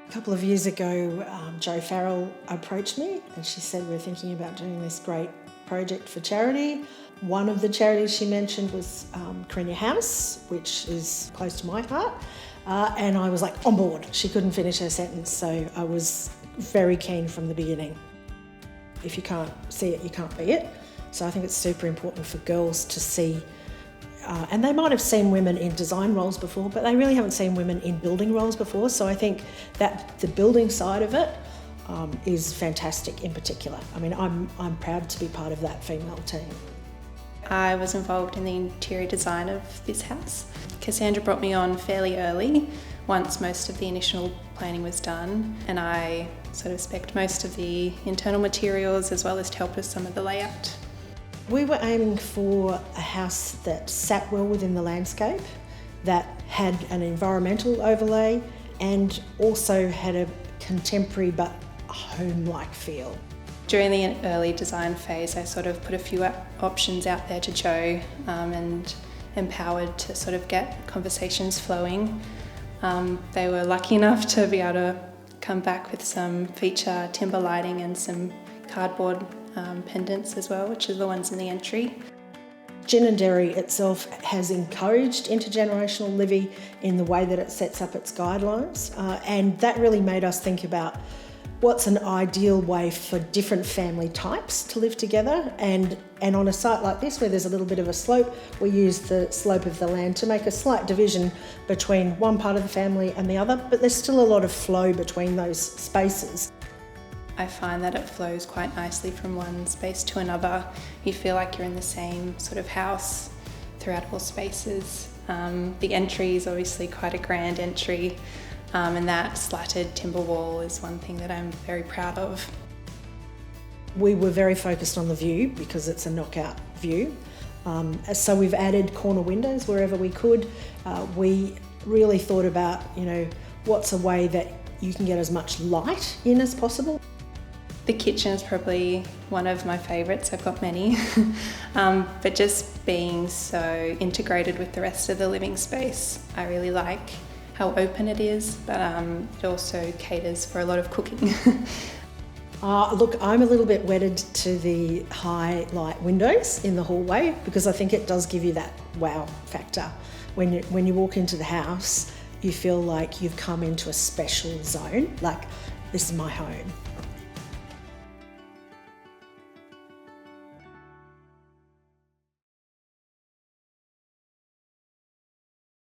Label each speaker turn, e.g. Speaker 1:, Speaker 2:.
Speaker 1: A couple of years ago, Jo Farrell approached me and she said we're thinking about doing this great project for charity. One of the charities she mentioned was Strathnairn House, which is close to my heart, and I was like on board. She couldn't finish her sentence, so I was very keen from the beginning. If you can't see it, you can't be it. So I think it's super important for girls to see, and they might have seen women in design roles before, but they really haven't seen women in building roles before. So I think that the building side of it is fantastic in particular. I mean, I'm proud to be part of that female team.
Speaker 2: I was involved in the interior design of this house. Cassandra brought me on fairly early, once most of the initial planning was done, and I sort of spec'd most of the internal materials as well as to help with some of the layout.
Speaker 1: We were aiming for a house that sat well within the landscape, that had an environmental overlay and also had a contemporary but home-like feel.
Speaker 2: During the early design phase, I sort of put a few options out there to Jo and empowered to sort of get conversations flowing. They were lucky enough to be able to come back with some feature timber lighting and some cardboard pendants as well, which are the ones in the entry.
Speaker 1: Gin and Dairy itself has encouraged intergenerational living in the way that it sets up its guidelines, and that really made us think about what's an ideal way for different family types to live together, and on a site like this where there's a little bit of a slope, we use the slope of the land to make a slight division between one part of the family and the other, but there's still a lot of flow between those spaces.
Speaker 2: I find that it flows quite nicely from one space to another. You feel like you're in the same sort of house throughout all spaces. The entry is obviously quite a grand entry, and that slatted timber wall is one thing that I'm very proud of.
Speaker 1: We were very focused on the view because it's a knockout view. So we've added corner windows wherever we could. We really thought about, what's a way that you can get as much light in as possible.
Speaker 2: The kitchen is probably one of my favourites. I've got many, but just being so integrated with the rest of the living space, I really like how open it is, but it also caters for a lot of cooking.
Speaker 1: Look, I'm a little bit wedded to the high light windows in the hallway because I think it does give you that wow factor. When you walk into the house, you feel like you've come into a special zone, like this is my home.